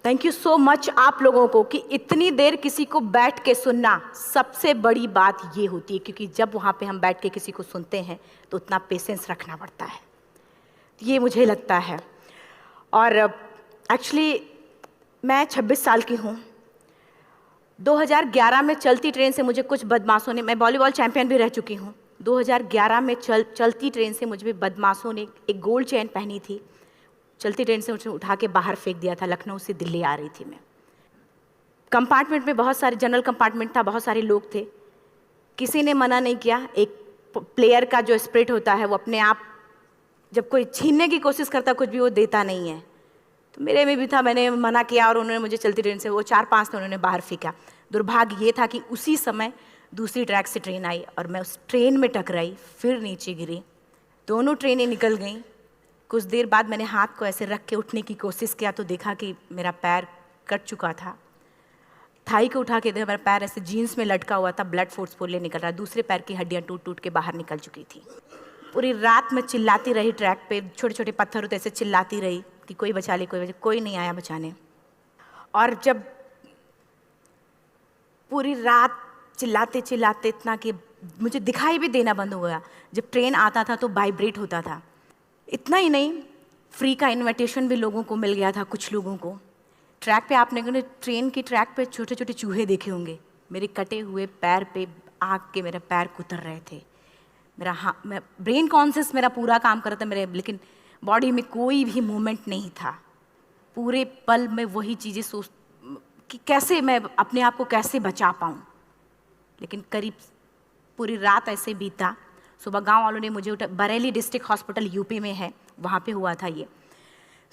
Thank you so much आप लोगों को कि इतनी देर किसी को बैठ के सुनना सबसे बड़ी बात ये होती है, क्योंकि जब वहाँ पे हम बैठ के किसी को सुनते हैं तो उतना पेशेंस रखना पड़ता है, ये मुझे लगता है। और एक्चुअली मैं 26 साल की हूँ। 2011 में चलती ट्रेन से मुझे कुछ बदमाशों ने, मैं वॉलीबॉल चैंपियन भी रह चुकी हूँ, 2011 में चलती ट्रेन से मुझे बदमाशों ने एक गोल्ड चेन पहनी थी, चलती ट्रेन से मुझे उठा के बाहर फेंक दिया था। लखनऊ से दिल्ली आ रही थी मैं। कंपार्टमेंट में बहुत सारे, जनरल कंपार्टमेंट था, बहुत सारे लोग थे, किसी ने मना नहीं किया। एक प्लेयर का जो स्पिरिट होता है वो अपने आप, जब कोई छीनने की कोशिश करता कुछ भी, वो देता नहीं है, तो मेरे में भी था। मैंने मना किया और उन्होंने मुझे चलती ट्रेन से, वो 4-5 थे, उन्होंने बाहर फेंका। दुर्भाग्य ये था कि उसी समय दूसरी ट्रैक से ट्रेन आई और मैं उस ट्रेन में टकराई, फिर नीचे गिरी, दोनों ट्रेनें निकल गईं। कुछ देर बाद मैंने हाथ को ऐसे रख के उठने की कोशिश किया तो देखा कि मेरा पैर कट चुका था। थाई को उठा के देखा, मेरा पैर ऐसे जीन्स में लटका हुआ था, ब्लड फोर्सफुली निकल रहा, दूसरे पैर की हड्डियाँ टूट टूट के बाहर निकल चुकी थी। पूरी रात मैं चिल्लाती रही ट्रैक पे, छोटे छोटे पत्थर होते ऐसे चिल्लाती रही कि कोई बचा ले, कोई नहीं आया बचाने। और जब पूरी रात चिल्लाते चिल्लाते इतना कि मुझे दिखाई भी देना बंद हो गया, जब ट्रेन आता था तो वाइब्रेट होता था। इतना ही नहीं, फ्री का इनविटेशन भी लोगों को मिल गया था, कुछ लोगों को। ट्रैक पे आपने ट्रेन की ट्रैक पे छोटे छोटे चूहे देखे होंगे, मेरे कटे हुए पैर पे आग के मेरे पैर कुतर रहे थे। मैं ब्रेन कॉन्शियस मेरा पूरा काम कर रहा था मेरे, लेकिन बॉडी में कोई भी मूवमेंट नहीं था। पूरे पल में वही चीज़ें सोच कि कैसे मैं अपने आप को कैसे बचा पाऊँ। लेकिन करीब पूरी रात ऐसे बीता। सुबह गांव वालों ने मुझे बरेली डिस्ट्रिक्ट हॉस्पिटल यूपी में है, वहाँ पे हुआ था ये।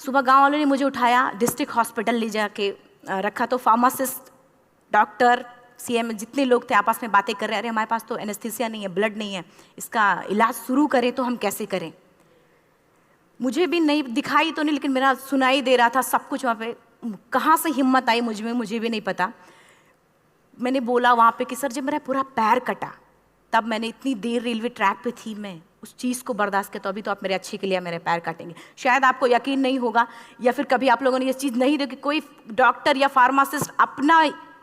सुबह गांव वालों ने मुझे उठाया, डिस्ट्रिक्ट हॉस्पिटल ले जाके रखा, तो फार्मासिस्ट, डॉक्टर, सीएम, जितने लोग थे आपस में बातें कर रहे, अरे हमारे पास तो एनेस्थीसिया नहीं है, ब्लड नहीं है, इसका इलाज शुरू करें तो हम कैसे करें। मुझे भी नहीं दिखाई तो नहीं, लेकिन मेरा सुनाई दे रहा था सब कुछ वहाँ पे। कहाँ से हिम्मत आई मुझ में, मुझे भी नहीं पता। मैंने बोला वहाँ पे कि सर जब मेरा पूरा पैर कटा, तब मैंने इतनी देर रेलवे ट्रैक पे थी, मैं उस चीज़ को बर्दाश्त किया, तो अभी तो आप मेरे अच्छे के लिए मेरे पैर काटेंगे। शायद आपको यकीन नहीं होगा, या फिर कभी आप लोगों ने ये चीज़ नहीं देखी, कोई डॉक्टर या फार्मासिस्ट अपना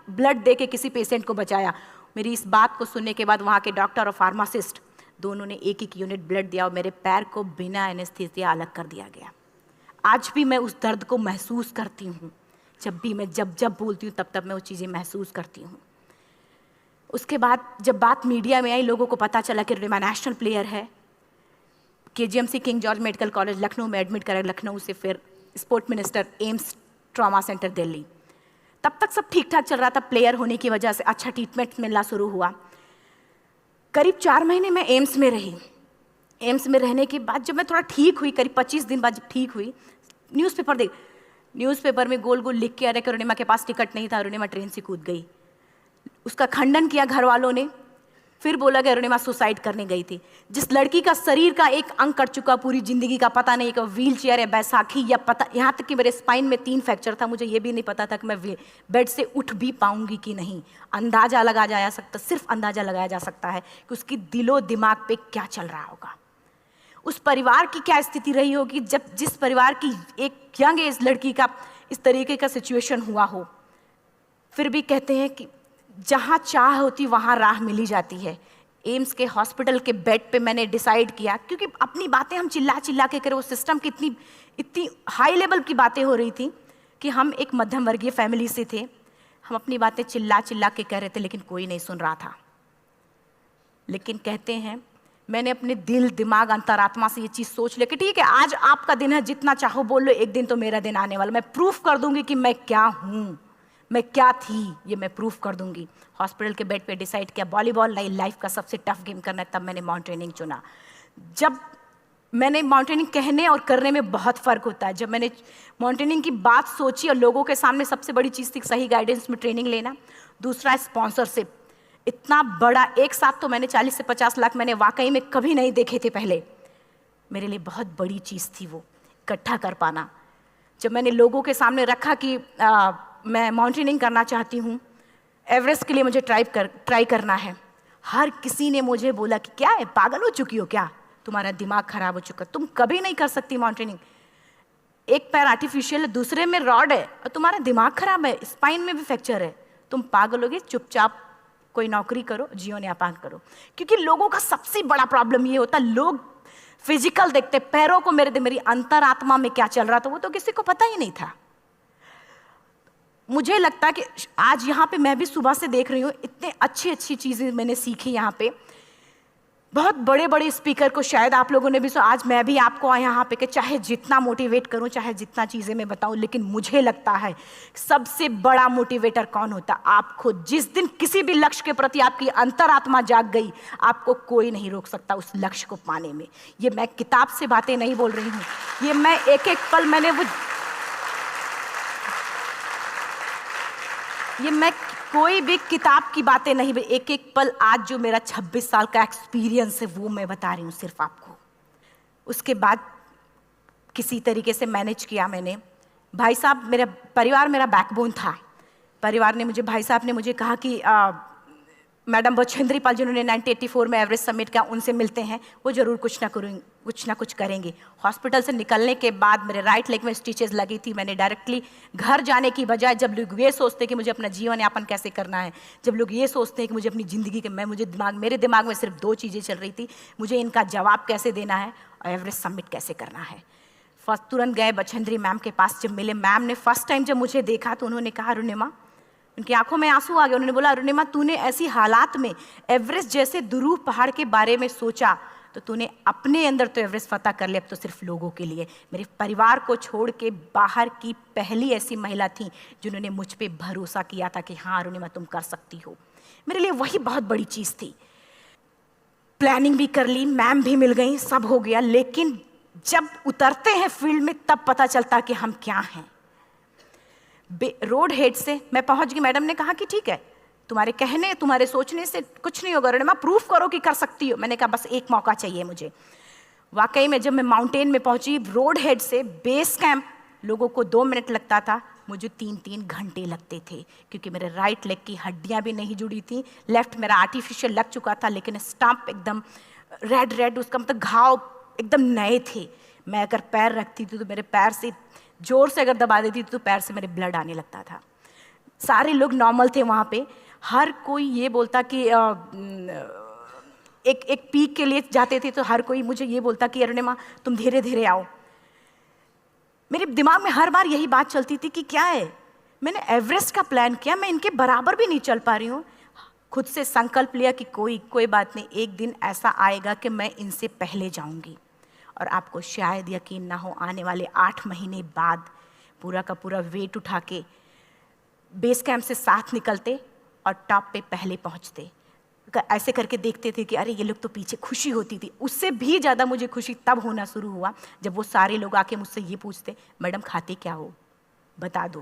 ब्लड दे के किसी पेशेंट को बचाया। मेरी इस बात को सुनने के बाद वहाँ के डॉक्टर और फार्मासिस्ट दोनों ने एक एक यूनिट ब्लड दिया और मेरे पैर को बिना एनेस्थीसिया अलग कर दिया गया। आज भी मैं उस दर्द को महसूस करती हूँ। जब भी मैं जब बोलती हूँ तब मैं वो चीज़ें महसूस करती हूँ। उसके बाद जब बात मीडिया में आई, लोगों को पता चला कि रिमा नेशनल प्लेयर है, KGMC king George medical college Lucknow में एडमिट करा, लखनऊ से फिर sport minister, AIIMS trauma centre Delhi. तब तक सब ठीक ठाक चल रहा था, प्लेयर होने की वजह से अच्छा ट्रीटमेंट मिलना शुरू हुआ। करीब 4 महीने मैं एम्स में रही। एम्स में रहने के बाद जब मैं थोड़ा ठीक हुई, करीब 25 दिन बाद जब ठीक हुई, न्यूज़पेपर में गोल गोल लिख के आ रहे कि अरुणिमा के पास टिकट नहीं था, अरुणिमा ट्रेन से कूद गई। उसका खंडन किया घर वालों ने, फिर बोला कि अरुणिमा सुसाइड करने गई थी। जिस लड़की का शरीर का एक अंग कट चुका, पूरी जिंदगी का पता नहीं कि व्हील चेयर है, बैसाखी या पता, यहाँ तक कि मेरे स्पाइन में 3 फ्रैक्चर था, मुझे ये भी नहीं पता था कि मैं बेड से उठ भी पाऊंगी कि नहीं। अंदाजा लगाया जा सकता, सिर्फ अंदाजा लगाया जा सकता है कि उसकी दिलो दिमाग पे क्या चल रहा होगा, उस परिवार की क्या स्थिति रही होगी, जब जिस परिवार की एक यंग एज लड़की का इस तरीके का सिचुएशन हुआ हो। फिर भी कहते हैं कि जहाँ चाह होती वहाँ राह मिली जाती है। एम्स के हॉस्पिटल के बेड पे मैंने डिसाइड किया, क्योंकि अपनी बातें हम चिल्ला चिल्ला के करें, वो सिस्टम की इतनी हाई लेवल की बातें हो रही थी कि हम एक मध्यम वर्गीय फैमिली से थे, हम अपनी बातें चिल्ला चिल्ला के कह रहे थे, लेकिन कोई नहीं सुन रहा था। लेकिन कहते हैं मैंने अपने दिल, दिमाग, अंतरात्मा से ये चीज़ सोच लिया कि ठीक है, आज आपका दिन है, जितना चाहो बोल लो, एक दिन तो मेरा दिन आने वाला, मैं प्रूफ कर दूंगी कि मैं क्या हूँ, मैं क्या थी, ये मैं प्रूफ कर दूंगी। हॉस्पिटल के बेड पे डिसाइड किया वॉलीबॉल नहीं, लाइफ का सबसे टफ गेम करना है, तब मैंने माउंटेनिंग चुना। जब मैंने माउंटेनिंग कहने और करने में बहुत फ़र्क होता है। जब मैंने माउंटेनिंग की बात सोची और लोगों के सामने, सबसे बड़ी चीज़ थी सही गाइडेंस में ट्रेनिंग लेना, दूसरा स्पॉन्सरशिप। इतना बड़ा एक साथ तो मैंने 40 से 50 लाख मैंने वाकई में कभी नहीं देखे थे पहले। मेरे लिए बहुत बड़ी चीज़ थी वो इकट्ठा कर पाना। जब मैंने लोगों के सामने रखा कि मैं माउंटेनिंग करना चाहती हूँ, एवरेस्ट के लिए मुझे ट्राई करना है, हर किसी ने मुझे बोला कि क्या है, पागल हो चुकी हो क्या, तुम्हारा दिमाग खराब हो चुका, तुम कभी नहीं कर सकती माउंटेनिंग। एक पैर आर्टिफिशियल है, दूसरे में रॉड है, और तुम्हारा दिमाग खराब है, स्पाइन में भी फ्रैक्चर है, तुम पागल होगे, चुपचाप कोई नौकरी करो, जीवन यापन करो। क्योंकि लोगों का सबसे बड़ा प्रॉब्लम ये होता है, लोग फिजिकल देखते, पैरों को मेरी अंतरात्मा में क्या चल रहा था वो तो किसी को पता ही नहीं था। मुझे लगता है कि आज यहाँ पे मैं भी सुबह से देख रही हूँ, इतने अच्छी अच्छी चीज़ें मैंने सीखी यहाँ पे। बहुत बड़े बड़े स्पीकर को शायद आप लोगों ने भी सुना, आज मैं भी आपको यहाँ पे कि चाहे जितना मोटिवेट करूँ, चाहे जितना चीज़ें मैं बताऊँ, लेकिन मुझे लगता है सबसे बड़ा मोटिवेटर कौन होता है? आप खुद। जिस दिन किसी भी लक्ष्य के प्रति आपकी अंतरात्मा जाग गई, आपको कोई नहीं रोक सकता उस लक्ष्य को पाने में। ये मैं किताब से बातें नहीं बोल रही हूँ, ये मैं एक एक पल मैंने ये मैं कोई भी किताब की बातें नहीं, एक एक पल आज जो मेरा 26 साल का एक्सपीरियंस है वो मैं बता रही हूँ सिर्फ आपको। उसके बाद किसी तरीके से मैनेज किया मैंने। भाई साहब, मेरा परिवार मेरा बैकबोन था। परिवार ने मुझे, भाई साहब ने मुझे कहा कि मैडम बछेंद्री पाल जिन्होंने 1984 में एवरेस्ट समिट किया, उनसे मिलते हैं, वो जरूर कुछ ना कुछ करेंगे। हॉस्पिटल से निकलने के बाद मेरे राइट लेग में स्टिचेस लगी थी। मैंने डायरेक्टली घर जाने की बजाय, जब लोग ये सोचते हैं कि मुझे अपना जीवन यापन कैसे करना है, जब लोग ये सोचते हैं कि मुझे अपनी ज़िंदगी के, मेरे दिमाग में सिर्फ 2 चीज़ें चल रही थी, मुझे इनका जवाब कैसे देना है और एवरेस्ट समिट कैसे करना है। फर्स्ट तुरंत गए बछेंद्री मैम के पास। जब मिले, मैम ने फर्स्ट टाइम जब मुझे देखा तो उन्होंने कहा, अरुणिमा, उनकी आंखों में आंसू आ गए। उन्होंने बोला, अरुणिमा, तूने ऐसी हालात में एवरेस्ट जैसे दुरूह पहाड़ के बारे में सोचा तो तूने अपने अंदर तो एवरेस्ट फतह कर लिया, अब तो सिर्फ लोगों के लिए। मेरे परिवार को छोड़ के बाहर की पहली ऐसी महिला थी जिन्होंने मुझ पे भरोसा किया था कि हाँ अरुणिमा, तुम कर सकती हो। मेरे लिए वही बहुत बड़ी चीज़ थी। प्लानिंग भी कर ली, मैम भी मिल गई, सब हो गया। लेकिन जब उतरते हैं फील्ड में तब पता चलता कि हम क्या हैं। रोड हेड से मैं पहुंच गई। मैडम ने कहा कि ठीक है, तुम्हारे कहने, तुम्हारे सोचने से कुछ नहीं होगा, अरुणिमा प्रूफ करो कि कर सकती हो। मैंने कहा बस एक मौका चाहिए मुझे। वाकई में जब मैं माउंटेन में पहुंची, रोड हेड से बेस कैंप लोगों को 2 मिनट लगता था, मुझे 3-3 घंटे लगते थे, क्योंकि मेरे राइट लेग की हड्डियां भी नहीं जुड़ी थी। लेफ्ट मेरा आर्टिफिशियल लग चुका था, लेकिन स्टंप एकदम रेड, उसका मतलब घाव एकदम नए थे। मैं अगर पैर रखती थी तो मेरे पैर से जोर से अगर दबा देती थी तो पैर से मेरे ब्लड आने लगता था। सारे लोग नॉर्मल थे वहाँ पे। हर कोई ये बोलता कि एक पीक के लिए जाते थे तो हर कोई मुझे ये बोलता कि अरुणिमा, तुम धीरे धीरे आओ। मेरे दिमाग में हर बार यही बात चलती थी कि क्या है, मैंने एवरेस्ट का प्लान किया, मैं इनके बराबर भी नहीं चल पा रही हूँ। खुद से संकल्प लिया कि कोई बात नहीं, एक दिन ऐसा आएगा कि मैं इनसे पहले जाऊँगी। और आपको शायद यकीन ना हो, आने वाले 8 महीने बाद पूरा का पूरा वेट उठा के बेस कैंप से साथ निकलते और टॉप पे पहले पहुंचते। ऐसे करके देखते थे कि अरे ये लोग तो पीछे। खुशी होती थी। उससे भी ज़्यादा मुझे खुशी तब होना शुरू हुआ जब वो सारे लोग आके मुझसे ये पूछते, मैडम खाते क्या हो, बता दो।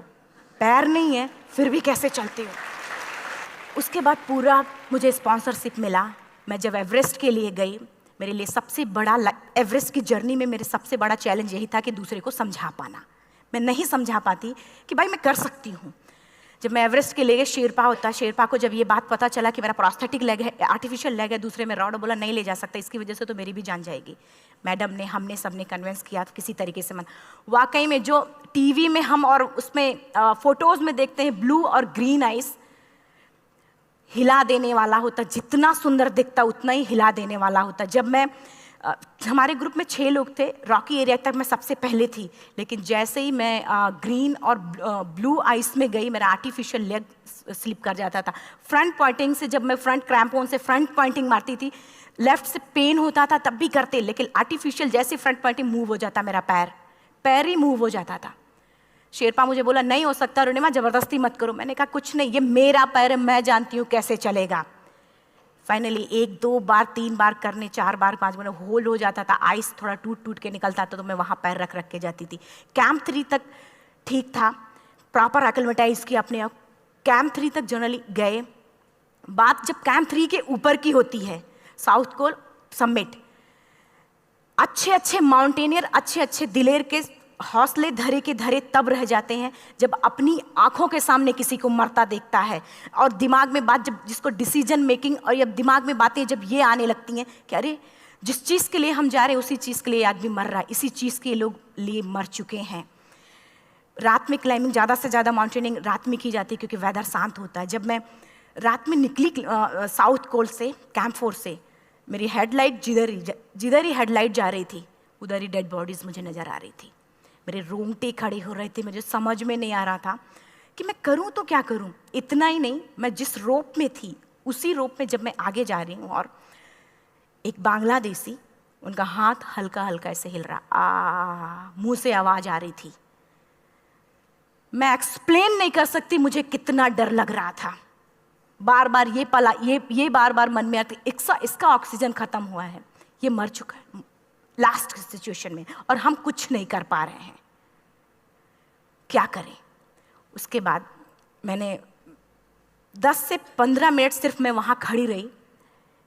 पैर नहीं है फिर भी कैसे चलते हो। उसके बाद पूरा मुझे स्पॉन्सरशिप मिला। मैं जब एवरेस्ट के लिए गई, मेरे लिए सबसे बड़ा, एवरेस्ट की जर्नी में मेरे सबसे बड़ा चैलेंज यही था कि दूसरे को समझा पाना। मैं नहीं समझा पाती कि भाई मैं कर सकती हूँ। जब मैं एवरेस्ट के लिए, शेरपा होता, शेरपा को जब ये बात पता चला कि मेरा प्रोस्थेटिक लेग है, आर्टिफिशियल लेग है, दूसरे में रॉड, बोला नहीं ले जा सकता, इसकी वजह से तो मेरी भी जान जाएगी। मैडम ने, हमने सबने कन्विंस किया तो किसी तरीके से मन। वाकई में जो टीवी में हम और उसमें फोटोज़ में देखते हैं ब्लू और ग्रीन आइस, हिला देने वाला होता, जितना सुंदर दिखता उतना ही हिला देने वाला होता। जब मैं हमारे ग्रुप में 6 लोग थे, रॉकी एरिया तक मैं सबसे पहले थी, लेकिन जैसे ही मैं ग्रीन और ब्लू आइस में गई, मेरा आर्टिफिशियल लेग स्लिप कर जाता था। फ्रंट पॉइंटिंग से, जब मैं फ्रंट क्रैम्पोन से फ्रंट पॉइंटिंग मारती थी, लेफ्ट से पेन होता था तब भी करते, लेकिन आर्टिफिशियल जैसे फ्रंट पॉइंटिंग मूव हो जाता, मेरा पैर ही मूव हो जाता था। शेरपा मुझे बोला नहीं हो सकता अरुणिमा, जबरदस्ती मत करो। मैंने कहा कुछ नहीं, ये मेरा पैर है, मैं जानती हूँ कैसे चलेगा। फाइनली 1, 2 बार, 3 बार करने, 4 बार, 5 बार होल हो जाता था। आइस थोड़ा टूट के निकलता था तो मैं वहाँ पैर रख के जाती थी। कैंप 3 तक ठीक था, प्रॉपर एक्लेमेटाइज किया अपने आप। कैंप 3 तक जनरली गए। बात जब कैंप 3 के ऊपर की होती है, साउथ कोल समिट, अच्छे माउंटेनियर, अच्छे दिलेर के हौसले धरे के धरे तब रह जाते हैं जब अपनी आंखों के सामने किसी को मरता देखता है। और दिमाग में बात, जब जिसको डिसीजन मेकिंग, और जब दिमाग में बातें जब ये आने लगती हैं कि अरे जिस चीज़ के लिए हम जा रहे हैं उसी चीज़ के लिए आदमी मर रहा है, इसी चीज़ के लोग लिए मर चुके हैं। रात में क्लाइंबिंग, ज़्यादा से ज़्यादा माउंटेनिंग रात में की जाती है क्योंकि वेदर शांत होता है। जब मैं रात में निकली साउथ कोल से, कैंप 4 से, मेरी हेडलाइट जिधर ही हेडलाइट जा रही थी उधर ही डेड बॉडीज़ मुझे नज़र आ रही थी। मेरे रोंगटे खड़े हो रहे थे, मुझे समझ में नहीं आ रहा था कि मैं करूं तो क्या करूं। इतना ही नहीं, मैं जिस रोप में थी उसी रोप में जब मैं आगे जा रही हूं और एक बांग्लादेशी, उनका हाथ हल्का हल्का ऐसे हिल रहा, मुंह से आवाज आ रही थी। मैं एक्सप्लेन नहीं कर सकती मुझे कितना डर लग रहा था। बार बार ये बार बार मन में आती, इसका ऑक्सीजन खत्म हुआ है, ये मर चुका है लास्ट सिचुएशन में, और हम कुछ नहीं कर पा रहे हैं, क्या करें। उसके बाद मैंने 10 से 15 मिनट सिर्फ मैं वहाँ खड़ी रही।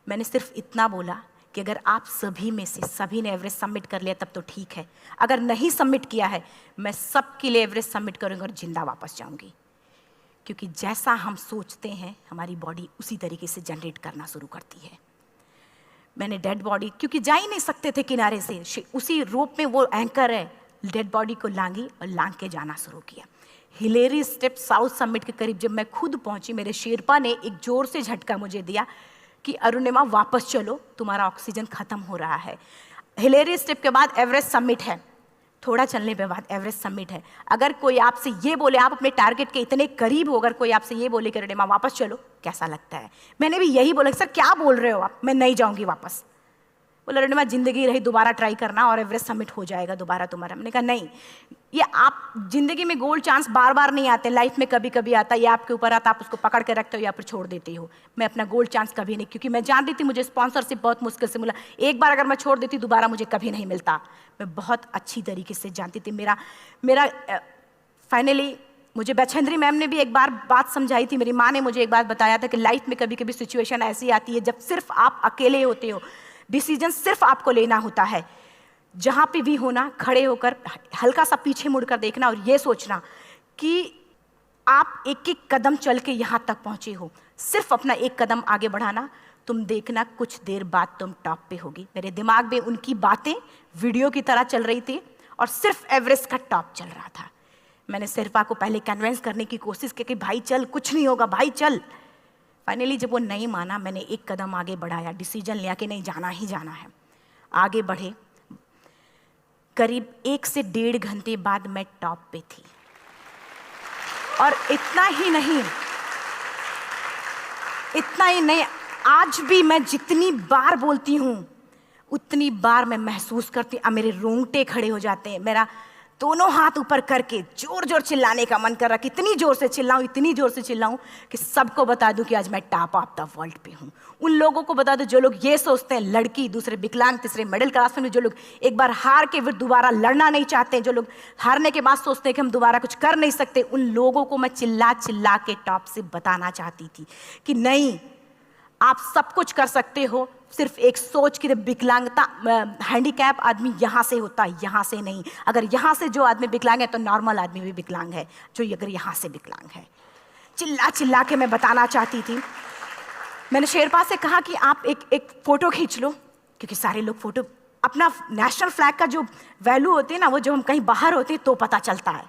मैंने सिर्फ इतना बोला कि अगर आप सभी में से सभी ने एवरेस्ट सबमिट कर लिया तब तो ठीक है, अगर नहीं सबमिट किया है मैं सबके लिए एवरेस्ट सबमिट करूँगी और जिंदा वापस जाऊँगी। क्योंकि जैसा हम सोचते हैं हमारी बॉडी उसी तरीके से जनरेट करना शुरू करती है। मैंने डेड बॉडी, क्योंकि जा ही नहीं सकते थे किनारे से, उसी रोप में वो एंकर है, डेड बॉडी को लांगी और लांग के जाना शुरू किया। हिलेरी स्टेप साउथ समिट के करीब जब मैं खुद पहुंची, मेरे शेरपा ने एक जोर से झटका मुझे दिया कि अरुणिमा वापस चलो, तुम्हारा ऑक्सीजन खत्म हो रहा है। हिलेरी स्टेप के बाद एवरेस्ट समिट है, थोड़ा चलने के बाद एवरेस्ट समिट है। अगर कोई आपसे ये बोले, आप अपने टारगेट के इतने करीब हो, अगर कोई आपसे ये बोले कि अरुणिमा वापस चलो, कैसा लगता है? मैंने भी यही बोला, सर क्या बोल रहे हो आप, मैं नहीं जाऊंगी वापस। बोला अरुणिमा जिंदगी रही, दोबारा ट्राई करना और एवरेस्ट समिट हो जाएगा दोबारा तुम्हारा। मैंने कहा नहीं, ये आप जिंदगी में गोल्ड चांस बार बार नहीं आते, लाइफ में कभी कभी आता है, ये आपके ऊपर आता, आप उसको पकड़ के रखते हो या फिर छोड़ देते हो। मैं अपना गोल्ड चांस कभी नहीं, क्योंकि मैं जान रही थी मुझे स्पॉन्सरशिप बहुत मुश्किल से मिला, एक बार अगर मैं छोड़ देती दोबारा मुझे कभी नहीं मिलता। मैं बहुत अच्छी तरीके से जानती थी। मेरा फाइनली मुझे बछेंद्री मैम ने भी एक बार बात समझाई थी, मेरी माँ ने मुझे एक बात बताया था कि लाइफ में कभी कभी सिचुएशन ऐसी आती है जब सिर्फ आप अकेले होते हो, डिसीजन सिर्फ आपको लेना होता है। जहाँ पे भी होना, खड़े होकर हल्का सा पीछे मुड़कर देखना और ये सोचना कि आप एक एक कदम चल के यहाँ तक पहुँचे हो, सिर्फ अपना एक कदम आगे बढ़ाना, तुम देखना कुछ देर बाद तुम टॉप पे होगी। मेरे दिमाग में उनकी बातें वीडियो की तरह चल रही थी और सिर्फ एवरेस्ट का टॉप चल रहा था। मैंने शेरपा को पहले कन्विंस करने की कोशिश की कि भाई चल, कुछ नहीं होगा भाई चल। फाइनली जब वो नहीं माना, मैंने एक कदम आगे बढ़ाया, डिसीजन लिया कि नहीं, जाना ही जाना है। आगे बढ़े, करीब 1 से 1.5 घंटे बाद मैं टॉप पे थी। और इतना ही नहीं, आज भी मैं जितनी बार बोलती हूँ उतनी बार मैं महसूस करती हूँ, मेरे रोंगटे खड़े हो जाते हैं, मेरा दोनों हाथ ऊपर करके जोर जोर चिल्लाने का मन कर रहा, कितनी जोर से चिल्लाऊं, इतनी जोर से चिल्लाऊं कि सबको बता दूं कि आज मैं टॉप ऑफ द वर्ल्ड पे हूं। उन लोगों को बता दूं जो लोग ये सोचते हैं, लड़की, दूसरे विकलांग, तीसरे मिडिल क्लास में, जो लोग एक बार हार के फिर दोबारा लड़ना नहीं चाहते, जो लोग हारने के बाद सोचते हैं कि हम दोबारा कुछ कर नहीं सकते, उन लोगों को मैं चिल्ला चिल्ला के टॉप से बताना चाहती थी कि नहीं, आप सब कुछ कर सकते हो। सिर्फ एक सोच की विकलांगता, हैंडीकैप आदमी यहाँ से होता है, यहाँ से नहीं। अगर यहाँ से जो आदमी विकलांग है तो नॉर्मल आदमी भी विकलांग है, जो अगर यहाँ से विकलांग है। चिल्ला चिल्ला के मैं बताना चाहती थी। मैंने शेरपा से कहा कि आप एक फ़ोटो खींच लो, क्योंकि सारे लोग फ़ोटो, अपना नेशनल फ्लैग का जो वैल्यू होती है ना, वो जो हम कहीं बाहर होते हैं तो पता चलता है।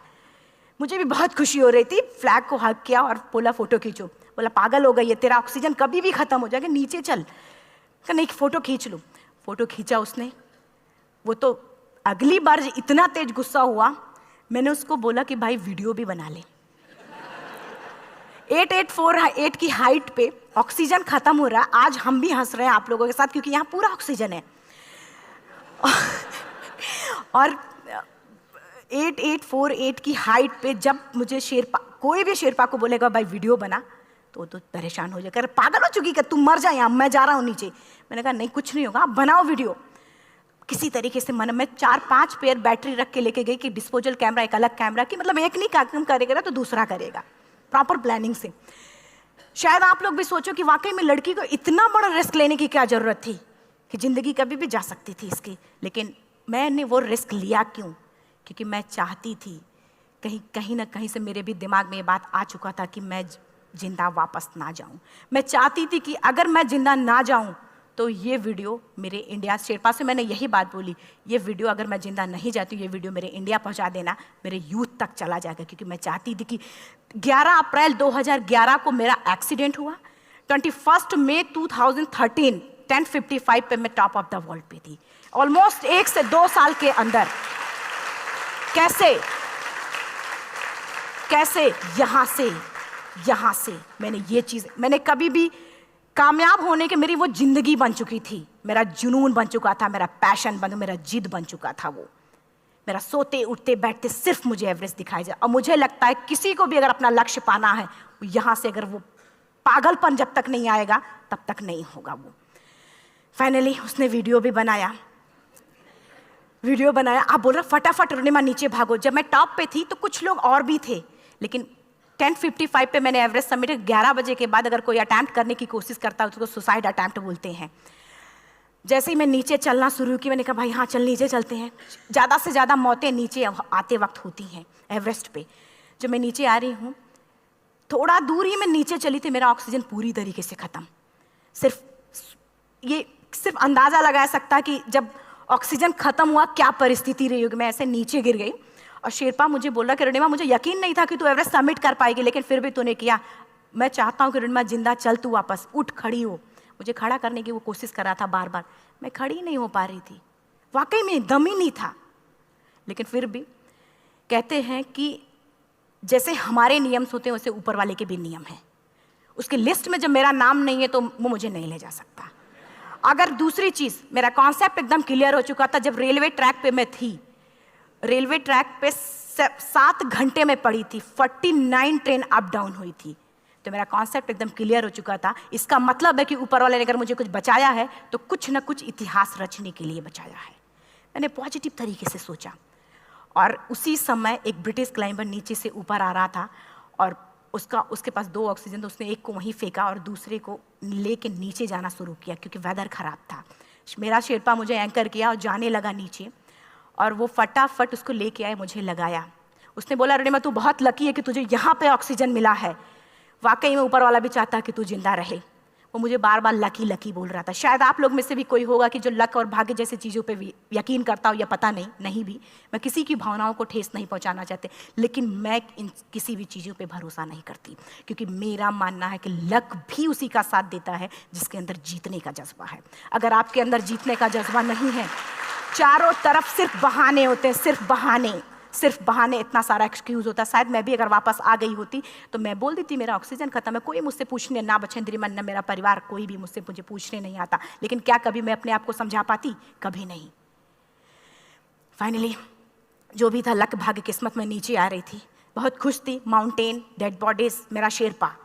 मुझे भी बहुत खुशी हो रही थी, फ्लैग को हग किया और बोला फ़ोटो खींचो। बोला पागल हो गई है, तेरा ऑक्सीजन कभी भी ख़त्म हो जाएगा, नीचे चल। नहीं, फ़ोटो खींच लो। फ़ोटो खींचा उसने। वो तो अगली बार इतना तेज गुस्सा हुआ, मैंने उसको बोला कि भाई वीडियो भी बना ले। 8848 की हाइट पे ऑक्सीजन खत्म हो रहा है, आज हम भी हंस रहे हैं आप लोगों के साथ क्योंकि यहाँ पूरा ऑक्सीजन है। और 8848 की हाइट पे जब मुझे शेरपा, कोई भी शेरपा को बोलेगा भाई वीडियो बना, तो परेशान हो जाएगा, पागल हो चुकी कि तुम मर जा, यहाँ मैं जा रहा हूँ नीचे। मैंने कहा नहीं, कुछ नहीं होगा, आप बनाओ वीडियो। किसी तरीके से मैं 4-5 पेयर बैटरी रख के लेके गई कि डिस्पोजल कैमरा, एक अलग कैमरा, कि मतलब एक नहीं काम करेगा तो दूसरा करेगा, प्रॉपर प्लानिंग से। शायद आप लोग भी सोचो कि वाकई में लड़की को इतना बड़ा रिस्क लेने की क्या जरूरत थी, कि जिंदगी कभी भी जा सकती थी इसकी। लेकिन मैंने वो रिस्क लिया क्यों? क्योंकि मैं चाहती थी, कहीं ना कहीं से मेरे भी दिमाग में ये बात आ चुका था कि मैं जिंदा वापस ना जाऊं। मैं चाहती थी कि अगर मैं जिंदा ना जाऊं तो ये वीडियो मेरे इंडिया शेरपा से मैंने यही बात बोली, ये वीडियो अगर मैं जिंदा नहीं जाती हूँ, ये वीडियो मेरे इंडिया पहुँचा देना, मेरे यूथ तक चला जाएगा। क्योंकि मैं चाहती थी कि 11 अप्रैल 2011 को मेरा एक्सीडेंट हुआ, 21 मई 2013 10:55 पे मैं टॉप ऑफ द वर्ल्ड पे थी। ऑलमोस्ट 1 से 2 साल के अंदर कैसे यहाँ से मैंने ये चीज़, मैंने कभी भी कामयाब होने के, मेरी वो जिंदगी बन चुकी थी, मेरा जुनून बन चुका था, मेरा पैशन मेरा जिद बन चुका था। वो मेरा सोते उठते बैठते सिर्फ मुझे एवरेस्ट दिखाई जाए। और मुझे लगता है किसी को भी अगर अपना लक्ष्य पाना है, यहाँ से अगर वो पागलपन जब तक नहीं आएगा तब तक नहीं होगा। वो फाइनली उसने वीडियो बनाया। आप बोल रहे फटाफट रोनिमा नीचे भागो। जब मैं टॉप पे थी तो कुछ लोग और भी थे, लेकिन 10:55 पे मैंने एवरेस्ट समिट, 11 बजे के बाद अगर कोई अटैम्प्ट करने की कोशिश करता है उसको सुसाइड अटैम्प्ट बोलते हैं। जैसे ही मैं नीचे चलना शुरू की, मैंने कहा भाई हाँ चल नीचे चलते हैं। ज़्यादा से ज़्यादा मौतें नीचे आते वक्त होती हैं एवरेस्ट पे। जब मैं नीचे आ रही हूँ, थोड़ा दूर ही मैं नीचे चली थी, मेरा ऑक्सीजन पूरी तरीके से ख़त्म। सिर्फ अंदाज़ा लगा सकता कि जब ऑक्सीजन ख़त्म हुआ क्या परिस्थिति रही होगी। मैं ऐसे नीचे गिर गई और शेरपा मुझे बोल रहा कि रोनिमा मुझे यकीन नहीं था कि तू एवरेस्ट सबमिट कर पाएगी, लेकिन फिर भी तूने किया। मैं चाहता हूँ कि रोनिमा जिंदा चल, तू वापस उठ, खड़ी हो। मुझे खड़ा करने की वो कोशिश कर रहा था बार बार, मैं खड़ी नहीं हो पा रही थी, वाकई में दम ही नहीं था। लेकिन फिर भी कहते हैं कि जैसे हमारे नियम होते हैं वैसे ऊपर वाले के भी नियम हैं। उसकी लिस्ट में जब मेरा नाम नहीं है तो वो मुझे नहीं ले जा सकता। अगर दूसरी चीज़, मेरा कॉन्सेप्ट एकदम क्लियर हो चुका था। जब रेलवे ट्रैक पे मैं थी, रेलवे ट्रैक पे 7 घंटे में पड़ी थी, 49 ट्रेन अप डाउन हुई थी, तो मेरा कॉन्सेप्ट एकदम क्लियर हो चुका था। इसका मतलब है कि ऊपर वाले ने अगर मुझे कुछ बचाया है तो कुछ ना कुछ इतिहास रचने के लिए बचाया है। मैंने पॉजिटिव तरीके से सोचा। और उसी समय एक ब्रिटिश क्लाइंबर नीचे से ऊपर आ रहा था और उसके पास 2 ऑक्सीजन, तो उसने एक को वहीं फेंका और दूसरे को लेके नीचे जाना शुरू किया क्योंकि वेदर ख़राब था। मेरा शेरपा मुझे एंकर किया और जाने लगा नीचे, और वो फटाफट उसको लेके आए, मुझे लगाया। उसने बोला रोनिमा तू बहुत लकी है कि तुझे यहाँ पे ऑक्सीजन मिला है। वाकई में ऊपर वाला भी चाहता कि तू जिंदा रहे। वो मुझे बार बार लकी लकी बोल रहा था। शायद आप लोग में से भी कोई होगा कि जो लक और भाग्य जैसी चीज़ों पे यकीन करता हो, या पता नहीं भी। मैं किसी की भावनाओं को ठेस नहीं पहुंचाना चाहती, लेकिन मैं किसी भी चीज़ों पे भरोसा नहीं करती, क्योंकि मेरा मानना है कि लक भी उसी का साथ देता है जिसके अंदर जीतने का जज्बा है। अगर आपके अंदर जीतने का जज्बा नहीं है, चारों तरफ सिर्फ बहाने होते हैं, सिर्फ बहाने, इतना सारा एक्सक्यूज़ होता है। शायद मैं भी अगर वापस आ गई होती तो मैं बोल देती मेरा ऑक्सीजन खत्म है, कोई मुझसे पूछने ना बचेंद्री मन न मेरा परिवार, कोई भी मुझे पूछने नहीं आता। लेकिन क्या कभी मैं अपने आप को समझा पाती? कभी नहीं। फाइनली जो भी था, लक भाग्य किस्मत में नीचे आ रही थी, बहुत खुश थी। माउंटेन, डेड बॉडीज, मेरा शेरपा,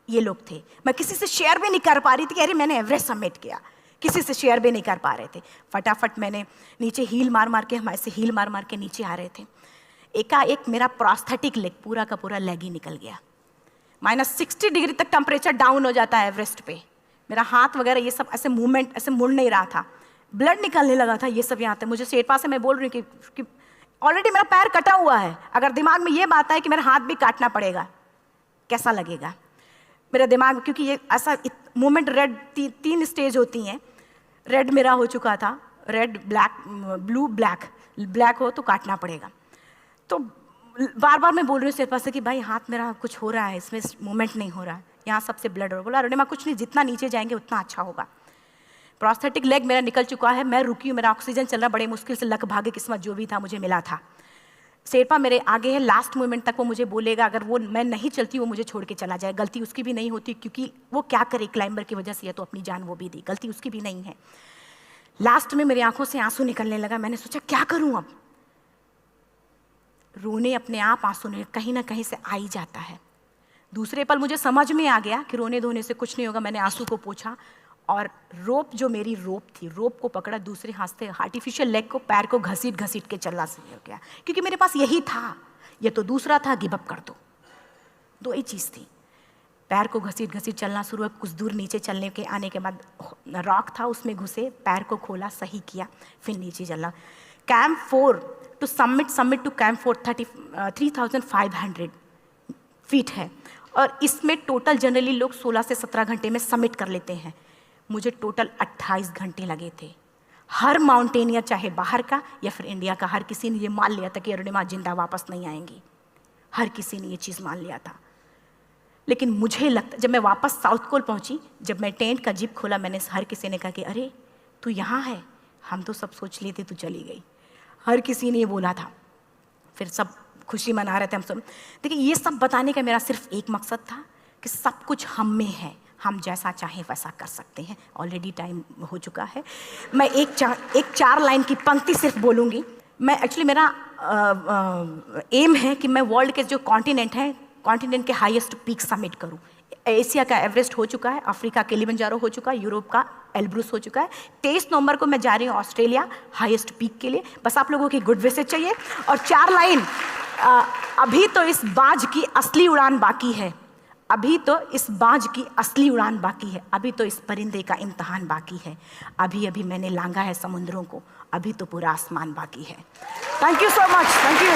ये लोग थे। मैं किसी से शेयर भी नहीं कर पा रही थी कि अरे मैंने एवरेस्ट सबमिट किया, किसी से शेयर भी नहीं कर पा रहे थे। फटाफट मैंने नीचे हील मार के, हमारे से हील मार के नीचे आ रहे थे। एकाएक मेरा प्रोस्थेटिक लेग, पूरा का पूरा लेग ही निकल गया। -60 डिग्री तक टेम्परेचर डाउन हो जाता है एवरेस्ट पे। मेरा हाथ वगैरह ये सब ऐसे मूवमेंट, ऐसे मुड़ नहीं रहा था, ब्लड निकलने लगा था, ये सब यहाँ पे। मुझे शेरपा से मैं बोल रही हूँ कि ऑलरेडी मेरा पैर कटा हुआ है, अगर दिमाग में ये बात है कि मेरा हाथ भी काटना पड़ेगा, कैसा लगेगा मेरा दिमाग। क्योंकि ये ऐसा मूवमेंट, रेड 3 स्टेज होती हैं। रेड मेरा हो चुका था, रेड, ब्लैक, ब्लू, ब्लैक हो तो काटना पड़ेगा। तो बार बार मैं बोल रही हूँ शेरपा से कि भाई हाथ मेरा कुछ हो रहा है, इसमें मूवमेंट नहीं हो रहा है, यहाँ सबसे ब्लड हो रहा है। बोला रोनिमा कुछ नहीं, जितना नीचे जाएंगे उतना अच्छा होगा। प्रोस्थेटिक लेग मेरा निकल चुका है, मैं रुकी हूँ, मेरा ऑक्सीजन चल रहा, बड़े मुश्किल से लक भाग्य किस्मत जो भी था मुझे मिला था। शेरपा मेरे आगे है, लास्ट मोमेंट तक वो मुझे बोलेगा, अगर वो मैं नहीं चलती वो मुझे छोड़ के चला जाए। गलती उसकी भी नहीं होती, क्योंकि वो क्या करे, क्लाइंबर की वजह से, या तो अपनी जान वो भी दी, गलती उसकी भी नहीं है। लास्ट में मेरी आंखों से आंसू निकलने लगा। मैंने सोचा क्या करूँ अब, रोने अपने आप आंसू ने कहीं ना कहीं से आ ही जाता है। दूसरे पल मुझे समझ में आ गया कि रोने धोने से कुछ नहीं होगा। मैंने आंसू को पोंछा और रोप, जो मेरी रोप थी, रोप को पकड़ा, दूसरे हाथ से आर्टिफिशियल लेग को, पैर को घसीट के चलना शुरू हो गया, क्योंकि मेरे पास यही था। ये तो दूसरा था, गिव अप कर दो ही चीज़ थी। पैर को घसीट चलना शुरू हुआ। कुछ दूर नीचे चलने के आने के बाद रॉक था, उसमें घुसे, पैर को खोला, सही किया, फिर नीचे चला। Camp 4 to summit to camp 4 3500 feet है, और इसमें टोटल जनरली लोग 16 से 17 घंटे में समिट कर लेते हैं। मुझे टोटल 28 घंटे लगे थे। हर माउंटेनियर, चाहे बाहर का या फिर इंडिया का, हर किसी ने ये मान लिया था कि अरुणिमा जिंदा वापस नहीं आएंगी। हर किसी ने ये चीज़ मान लिया था। लेकिन मुझे लगता, जब मैं वापस साउथ कोल पहुंची, जब मैं टेंट का जिप खोला, मैंने हर किसी ने कहा कि अरे तू यहाँ है, हम तो सब सोच लिए थे तू चली गई। हर किसी ने ये बोला था। फिर सब खुशी मना रहे थे हम सब। देखिए, ये सब बताने का मेरा सिर्फ एक मकसद था कि सब कुछ हम में है, हम जैसा चाहें वैसा कर सकते हैं। ऑलरेडी टाइम हो चुका है। मैं एक चार लाइन की पंक्ति सिर्फ बोलूँगी। मैं एक्चुअली, मेरा एम है कि मैं वर्ल्ड के जो कॉन्टिनेंट हैं, कॉन्टिनेंट के हाईएस्ट पीक समिट करूं। एशिया का एवरेस्ट हो चुका है, अफ्रीका किलिमंजारो हो चुका है, यूरोप का एल्ब्रूस हो चुका है। 23 नवंबर को मैं जा रही हूँ ऑस्ट्रेलिया हाईएस्ट पीक के लिए। बस आप लोगों की गुड विशेस चाहिए। और 4 लाइन, अभी तो इस बाज की असली उड़ान बाकी है, अभी तो इस बाज की असली उड़ान बाकी है, अभी तो इस परिंदे का इम्तहान बाकी है, अभी अभी मैंने लांघा है समुद्रों को, अभी तो पूरा आसमान बाकी है। Thank you so much. Thank you.